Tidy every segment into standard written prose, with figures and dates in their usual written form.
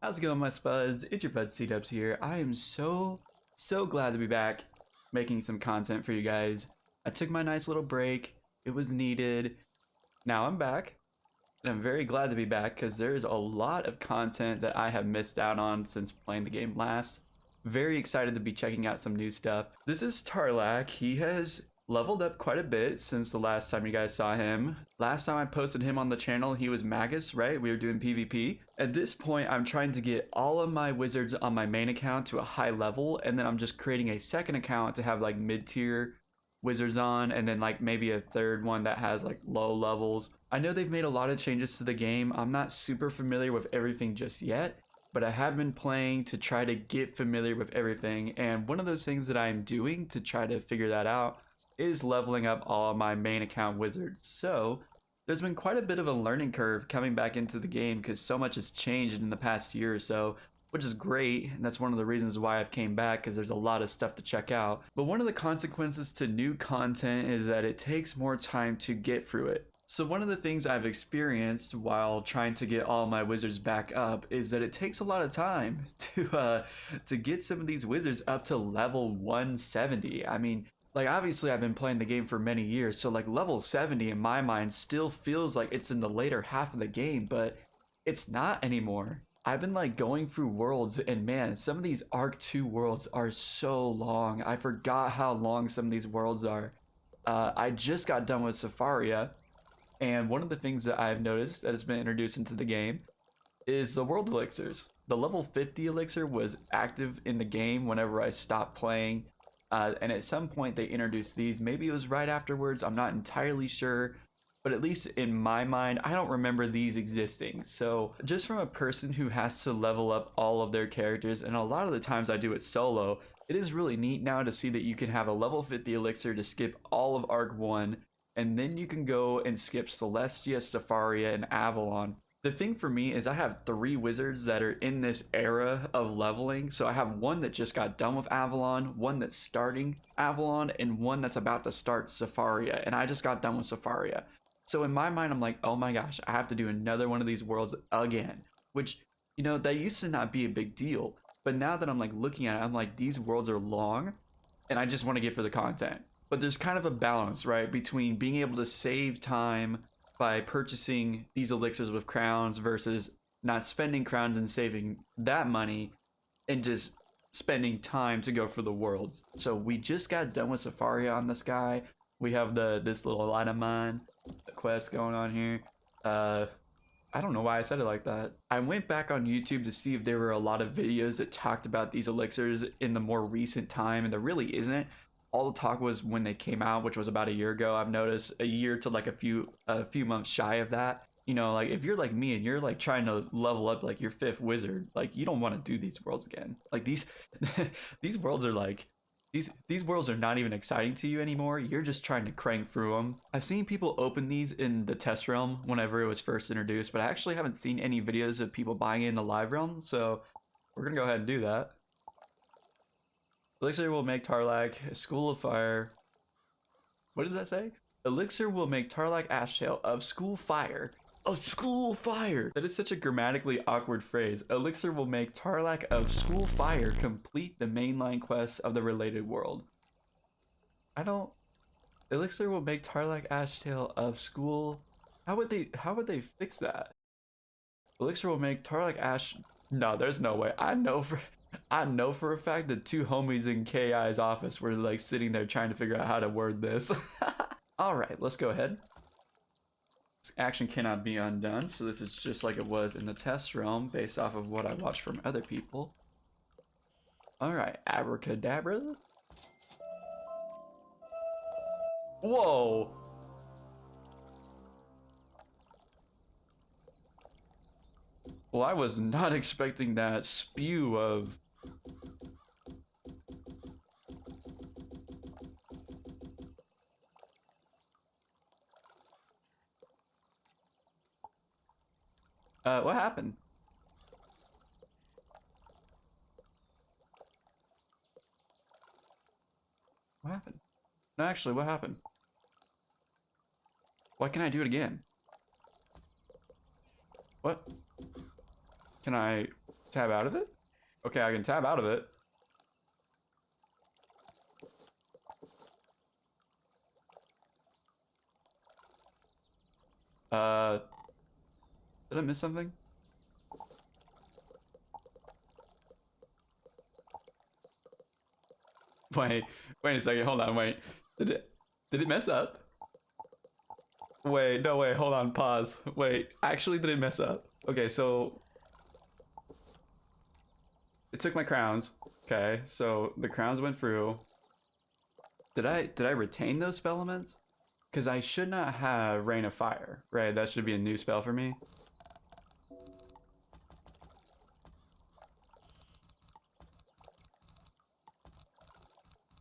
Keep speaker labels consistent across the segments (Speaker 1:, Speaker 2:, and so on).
Speaker 1: How's it going, my spuds? It's your bud C-Dubs here. I am so glad to be back making some content for you guys. I took my nice little break. It was needed. Now I'm back, and I'm very glad to be back because there's a lot of content that I have missed out on since playing the game last. Very excited to be checking out some new stuff. This is Tarlac. He has leveled up quite a bit since the last time you guys saw him. Last time I posted him on the channel, he was Magus, right? We were doing PvP. At this point, I'm trying to get all of my wizards on my main account to a high level, and then I'm just creating a second account to have like mid-tier wizards on, and then like maybe a third one that has like low levels. I know they've made a lot of changes to the game. I'm not super familiar with everything just yet, but I have been playing to try to get familiar with everything, and one of those things that I'm doing to try to figure that out is leveling up all of my main account wizards. So there's been quite a bit of a learning curve coming back into the game because so much has changed in the past year or so, which is great, and that's one of the reasons why I've came back, because there's a lot of stuff to check out. But one of the consequences to new content is that it takes more time to get through it. So one of the things I've experienced while trying to get all my wizards back up is that it takes a lot of time to get some of these wizards up to level 170. I mean, like, obviously I've been playing the game for many years, so like level 70 in my mind still feels like it's in the later half of the game, but it's not anymore. I've been like going through worlds, and man, some of these Arc 2 worlds are so long. I forgot how long some of these worlds are. I just got done with Safaria, and one of the things that I've noticed that has been introduced into the game is the world elixirs. The level 50 elixir was active in the game whenever I stopped playing. And at some point they introduced these. Maybe it was right afterwards, I'm not entirely sure, but at least in my mind, I don't remember these existing. So just from a person who has to level up all of their characters, and a lot of the times I do it solo, it is really neat now to see that you can have a level 50 elixir to skip all of Arc 1, and then you can go and skip Celestia, Safaria, and Avalon. The thing for me is I have 3 wizards that are in this era of leveling. So I have one that just got done with Avalon, one that's starting Avalon, and one that's about to start Safaria. And I just got done with Safaria. So in my mind, I'm like, oh my gosh, I have to do another one of these worlds again. Which, you know, that used to not be a big deal. But now that I'm like looking at it, I'm like, these worlds are long, and I just want to get for the content. But there's kind of a balance, right, between being able to save time by purchasing these elixirs with crowns versus not spending crowns and saving that money and just spending time to go for the worlds. So we just got done with Safaria on this guy. We have this little light of mine quest going on here. I don't know why I said it like that. I went back on YouTube to see if there were a lot of videos that talked about these elixirs in the more recent time, and there really isn't. All the talk was when they came out, which was about a year ago. I've noticed a year to like a few months shy of that. You know, like if you're like me and you're like trying to level up like your 5th wizard, like you don't want to do these worlds again. Like these these worlds are like these worlds are not even exciting to you anymore. You're just trying to crank through them. I've seen people open these in the test realm whenever it was first introduced, but I actually haven't seen any videos of people buying it in the live realm. So we're gonna go ahead and do that. Elixir will make Tarlac a school of fire. What does that say? Elixir will make Tarlac Ashtail of school fire. Of school fire! That is such a grammatically awkward phrase. Elixir will make Tarlac of school fire complete the mainline quests of the related world. I don't... Elixir will make Tarlac Ashtail of school... How would they fix that? Elixir will make Tarlac Ash... No, there's no way. I know for a fact that 2 homies in KI's office were like sitting there trying to figure out how to word this. All right, let's go ahead. This action cannot be undone, so this is just like it was in the test realm based off of what I watched from other people. All right, abracadabra. Whoa. Well, I was not expecting that spew of... what happened? What happened? No, actually, what happened? Why can't I do it again? What? Can I... Tab out of it? Okay, I can tab out of it. Did I miss something? Wait, wait a second, hold on, wait. Did it mess up? Wait, no, wait, hold on, pause. Wait, actually did it mess up? Okay, so it took my crowns. Okay, so the crowns went through. Did I retain those spell elements? Because I should not have Rain of Fire, right? That should be a new spell for me.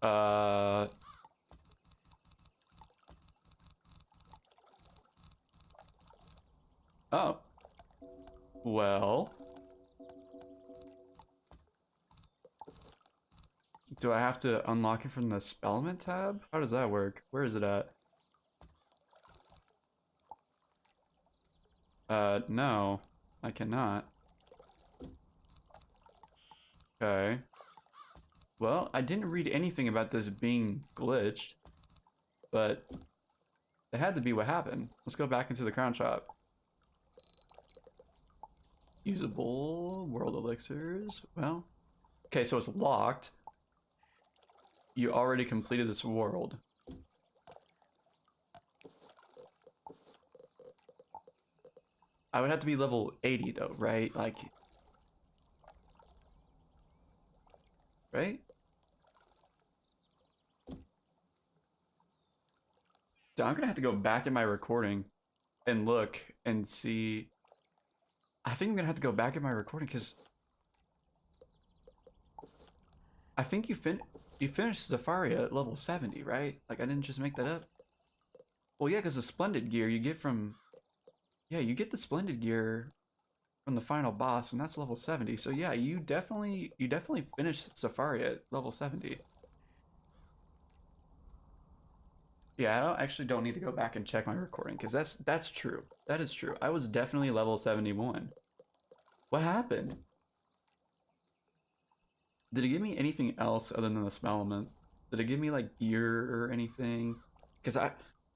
Speaker 1: Uh, oh, well, do I have to unlock it from the Spellment tab? How does that work? Where is it at? No, I cannot. Okay. Well, I didn't read anything about this being glitched, but it had to be what happened. Let's go back into the crown shop. Usable world elixirs. Well, okay, so it's locked. You already completed this world. I would have to be level 80 though, right? Like, right? So I'm gonna have to go back in my recording and look and see. I think I'm gonna have to go back in my recording because I think you finished Zafaria at level 70, right? Like I didn't just make that up. Well, yeah, because the Splendid gear you get from, yeah, you get the Splendid gear from the final boss, and that's level 70. So yeah, you definitely finished Zafaria at level 70. Yeah, I actually don't need to go back and check my recording because that's true. That is true. I was definitely level 71. What happened? Did it give me anything else other than the spell elements? Did it give me like gear or anything? Because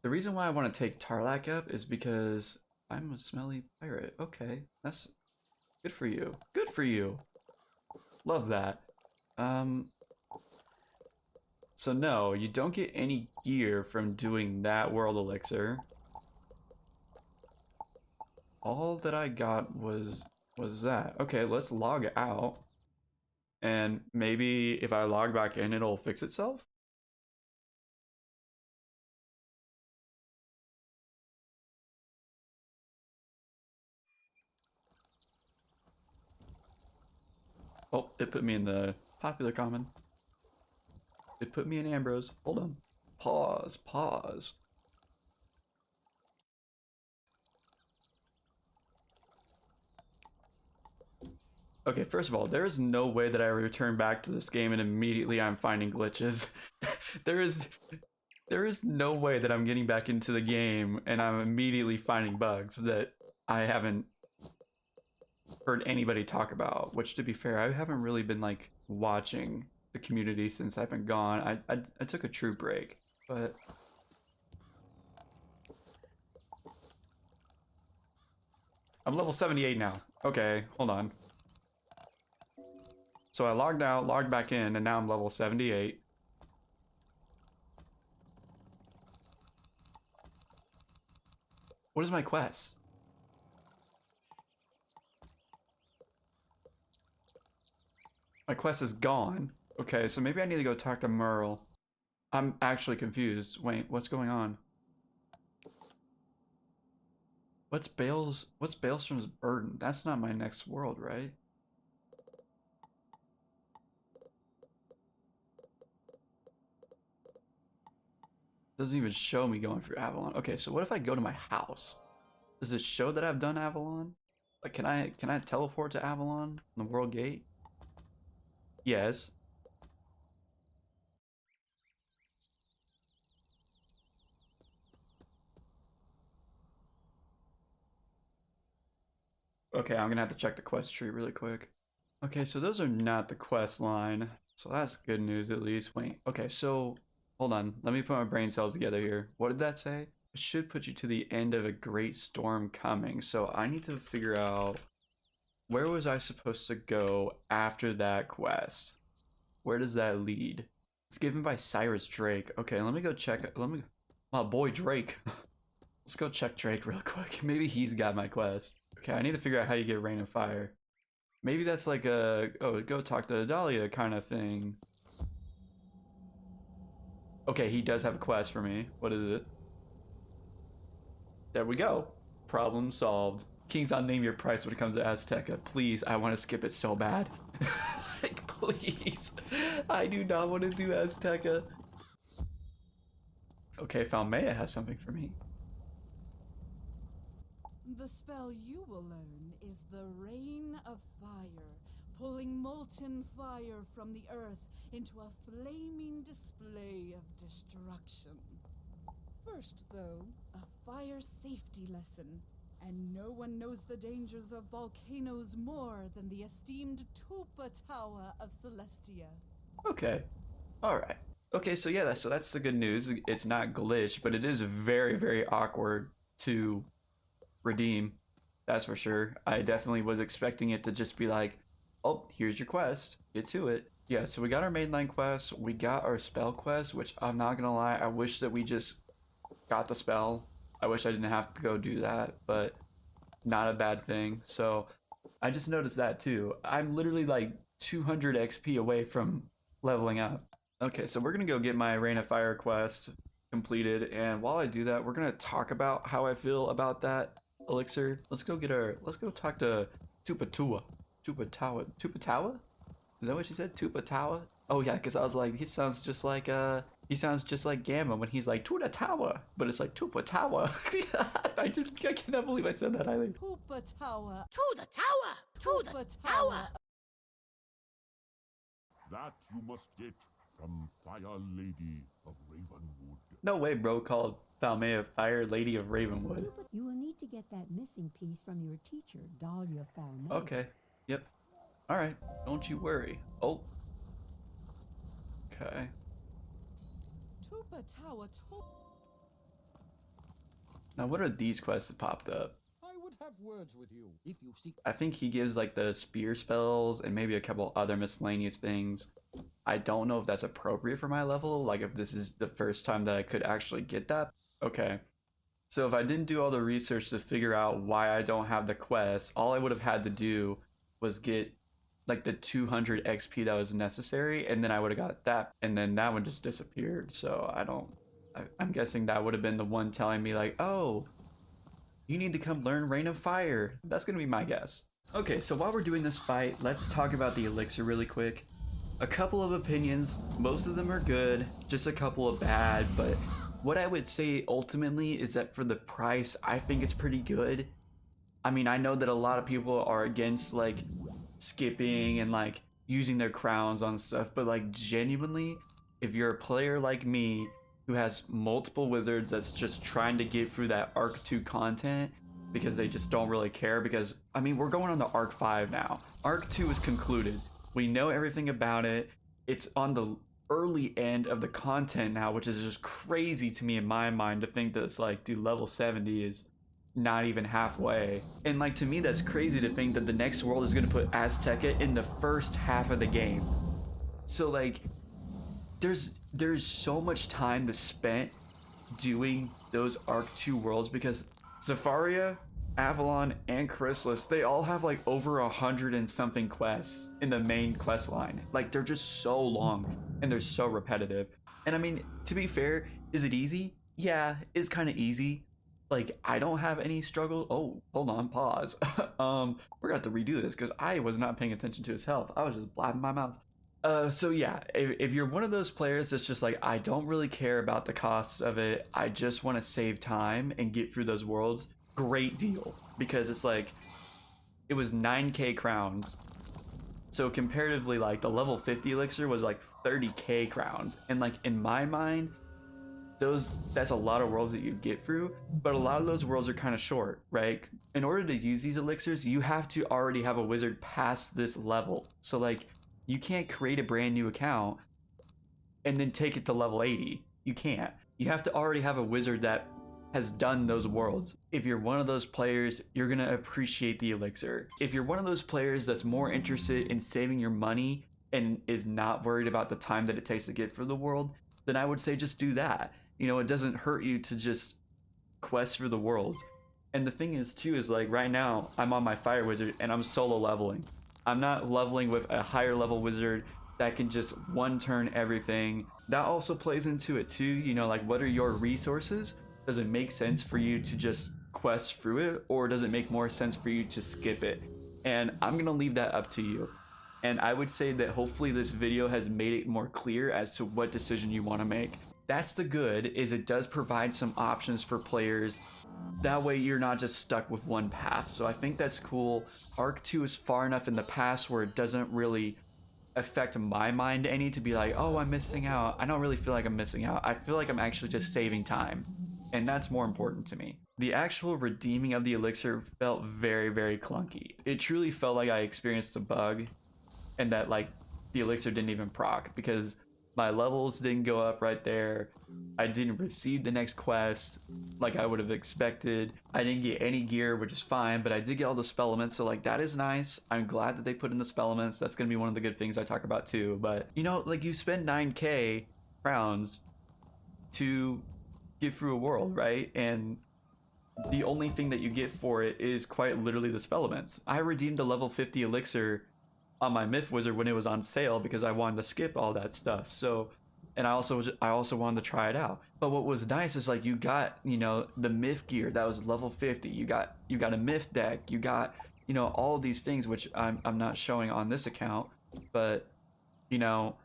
Speaker 1: the reason why I want to take Tarlac up is because I'm a smelly pirate. Okay, that's good for you. Good for you. Love that. Um, so no, you don't get any gear from doing that world elixir. All that I got was that. Okay, let's log out. And maybe if I log back in, it'll fix itself? Oh, it put me in the popular common. It put me in Ambrose. Hold on. Pause, pause. Okay, first of all, there is no way that I return back to this game and immediately I'm finding glitches. there is there is no way that I'm getting back into the game and I'm immediately finding bugs that I haven't heard anybody talk about, which to be fair, I haven't really been like watching the community since I've been gone. I took a true break, but I'm level 78 now. Okay, hold on. So I logged out, logged back in, and now I'm level 78. What is my quest? My quest is gone. Okay, so maybe I need to go talk to Merle. I'm actually confused. Wait, what's going on? What's Baelstrom's burden? That's not my next world, right? Doesn't even show me going through Avalon. Okay, so what if I go to my house? Does it show that I've done Avalon? Like can I teleport to Avalon on the world gate? Yes. Okay, I'm gonna have to check the quest tree really quick. Okay, so those are not the quest line. So that's good news at least. Wait, okay, so hold on. Let me put my brain cells together here. What did that say? It should put you to the end of a great storm coming. So I need to figure out where was I supposed to go after that quest? Where does that lead? It's given by Cyrus Drake. Okay, let me go check. My boy Drake. Let's go check Drake real quick. Maybe he's got my quest. Okay, I need to figure out how you get Rain of Fire. Maybe that's like a, oh, go talk to Dahlia kind of thing. Okay, he does have a quest for me. What is it? There we go. Problem solved. King's on Name Your Price when it comes to Azteca. Please, I want to skip it so bad. Like, please. I do not want to do Azteca. Okay, Falmea has something for me.
Speaker 2: The spell you will learn is the Rain of Fire, pulling molten fire from the earth into a flaming display of destruction. First, though, a fire safety lesson. And no one knows the dangers of volcanoes more than the esteemed Tupa Tower of Celestia.
Speaker 1: Okay. Alright. Okay, so yeah, so that's the good news. It's not glitched, but it is very, very awkward to redeem. That's for sure. I definitely was expecting it to just be like, oh, here's your quest. Get to it. Yeah, so we got our mainline quest. We got our spell quest, which I'm not gonna lie, I wish that we just got the spell. I wish I didn't have to go do that, but not a bad thing. So I just noticed that too. I'm literally like 200 XP away from leveling up. Okay, so we're gonna go get my Rain of Fire quest completed, and while I do that, we're gonna talk about how I feel about that elixir. Let's go talk to Tupatawa. Tupatawa? Is that what she said? Tupatawa? Oh yeah, because I was like, he sounds just like Gamma when he's like Tupa Tower, but it's like Tupa Tower. I cannot believe I said that.
Speaker 2: Tupa Tower.
Speaker 3: To the tower! To the tower!
Speaker 4: That you must get from Fire Lady of Ravenwood.
Speaker 1: No way, bro. Called Falmea Fire Lady of Ravenwood.
Speaker 5: You will need to get that missing piece from your teacher, Dahlia Falmea.
Speaker 1: Okay. Yep. All right. Don't you worry. Oh. Okay.
Speaker 2: Tupa Tower told.
Speaker 1: Now, what are these quests that popped up?
Speaker 6: I would have words with you if you seek.
Speaker 1: I think he gives like the spear spells and maybe a couple other miscellaneous things. I don't know if that's appropriate for my level, like if this is the first time that I could actually get that. Okay. So if I didn't do all the research to figure out why I don't have the quest, all I would have had to do was get like the 200 XP that was necessary, and then I would have got that, and then that one just disappeared. So I'm guessing that would have been the one telling me like, oh, you need to come learn Rain of Fire. That's gonna be my guess. Okay, so while we're doing this fight, let's talk about the elixir really quick. A couple of opinions, most of them are good, just a couple of bad, but what I would say ultimately is that for the price, I think it's pretty good. I mean, I know that a lot of people are against like skipping and like using their crowns on stuff, but like genuinely, if you're a player like me who has multiple wizards that's just trying to get through that Arc 2 content because they just don't really care, because I mean, we're going on the Arc 5 now. Arc 2 is concluded. We know everything about it. It's on the early end of the content now, which is just crazy to me in my mind to think that it's like, dude, level 70 is not even halfway. And like, to me, that's crazy to think that the next world is going to put Azteca in the first half of the game. So like, there's so much time to spend doing those Arc 2 worlds, because Zafaria, Avalon, and Chrysalis, they all have like over 100 and something quests in the main quest line. Like, they're just so long and they're so repetitive. And I mean, to be fair, is it easy? Yeah, it's kind of easy. Like, I don't have any struggle. Oh, hold on, pause. We're gonna have to redo this because I was not paying attention to his health. I was just blabbing my mouth. So yeah, if you're one of those players that's just like, I don't really care about the costs of it, I just want to save time and get through those worlds, great deal. Because it's like, it was 9k crowns. So comparatively, like, the level 50 elixir was like 30k crowns. And like, in my mind, that's a lot of worlds that you get through, but a lot of those worlds are kind of short, right? In order to use these elixirs, you have to already have a wizard past this level. So like, you can't create a brand new account and then take it to level 80. You can't. You have to already have a wizard that has done those worlds. If you're one of those players, you're gonna appreciate the elixir. If you're one of those players that's more interested in saving your money and is not worried about the time that it takes to get through the world, then I would say just do that. You know, it doesn't hurt you to just quest through the worlds. And the thing is too, is like right now I'm on my fire wizard and I'm solo leveling. I'm not leveling with a higher level wizard that can just one turn everything. That also plays into it too, you know, like what are your resources? Does it make sense for you to just quest through it, or does it make more sense for you to skip it? And I'm gonna leave that up to you. And I would say that hopefully this video has made it more clear as to what decision you want to make. That's the good, is it does provide some options for players. That way you're not just stuck with one path. So I think that's cool. Arc 2 is far enough in the past where it doesn't really affect my mind any to be like, oh, I'm missing out. I don't really feel like I'm missing out. I feel like I'm actually just saving time. And that's more important to me. The actual redeeming of the elixir felt very, very clunky. It truly felt like I experienced a bug and that like the elixir didn't even proc because my levels didn't go up right there. I didn't receive the next quest like I would have expected. I didn't get any gear, which is fine, but I did get all the spell elements, so like that is nice. I'm glad that they put in the spell elements. That's gonna be one of the good things I talk about too. But you know, like you spend 9k crowns to get through a world, right? And the only thing that you get for it is quite literally the spell elements. I redeemed a level 50 elixir on my myth wizard when it was on sale because I wanted to skip all that stuff. So, and I also wanted to try it out. But what was nice is like you got, you know, the myth gear that was level 50. You got a myth deck. You got, you know, all of these things which I'm not showing on this account, but you know,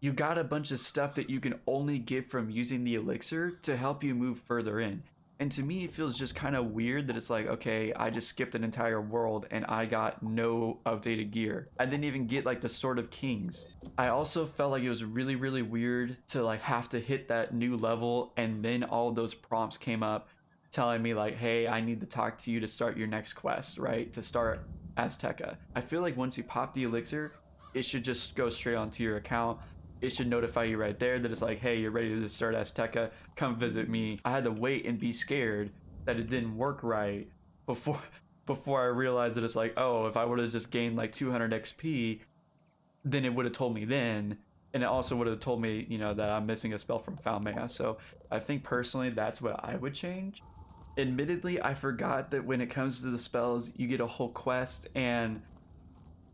Speaker 1: you got a bunch of stuff that you can only get from using the elixir to help you move further in. And to me, it feels just kind of weird that it's like, okay, I just skipped an entire world and I got no updated gear. I didn't even get like the Sword of Kings. I also felt like it was really, really weird to like have to hit that new level and then all those prompts came up telling me like, hey, I need to talk to you to start your next quest, right? To start Azteca. I feel like once you pop the elixir, it should just go straight onto your account. It should notify you right there that it's like, hey, you're ready to start Azteca, come visit me. I had to wait and be scared that it didn't work right before I realized that it's like, oh, if I would have just gained like 200 XP, then it would have told me then. And it also would have told me, you know, that I'm missing a spell from Falmea. So I think personally that's what I would change. Admittedly, I forgot that when it comes to the spells, you get a whole quest, and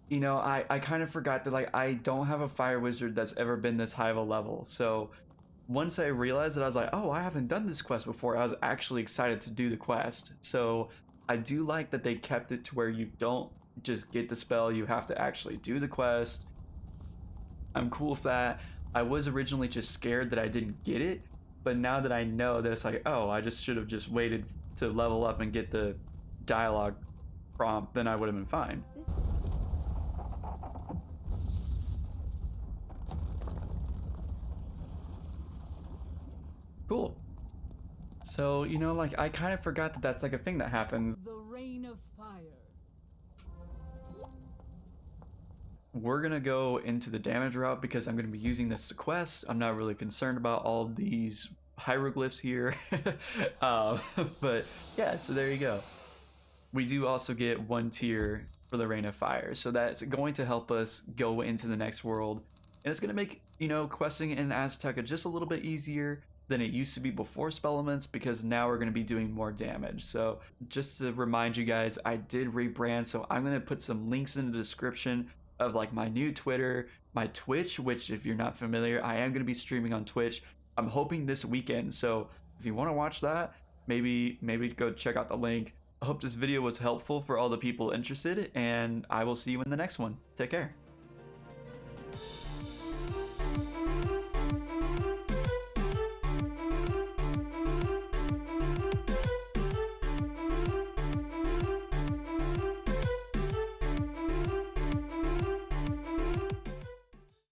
Speaker 1: you know, I kind of forgot that like I don't have a fire wizard that's ever been this high of a level. So once I realized that, I was like, oh, I haven't done this quest before, I was actually excited to do the quest. So I do like that they kept it to where you don't just get the spell, you have to actually do the quest. I'm cool with that. I was originally just scared that I didn't get it, but now that I know that it's like, oh, I just should have just waited to level up and get the dialogue prompt, then I would have been fine. Cool. So, you know, like I kind of forgot that that's like a thing that happens.
Speaker 2: The rain of fire.
Speaker 1: We're gonna go into the damage route because I'm gonna be using this to quest. I'm not really concerned about all of these hieroglyphs here. But yeah, so there you go. We do also get 1 tier for the Rain of Fire, so that's going to help us go into the next world, and it's gonna make, you know, questing in Azteca just a little bit easier than it used to be before spell elements, because now we're going to be doing more damage. So just to remind you guys, I did rebrand, so I'm going to put some links in the description of like my new Twitter, my Twitch, which if you're not familiar, I am going to be streaming on Twitch. I'm hoping this weekend, so if you want to watch that, maybe go check out the link. I hope this video was helpful for all the people interested, and I will see you in the next one. Take care.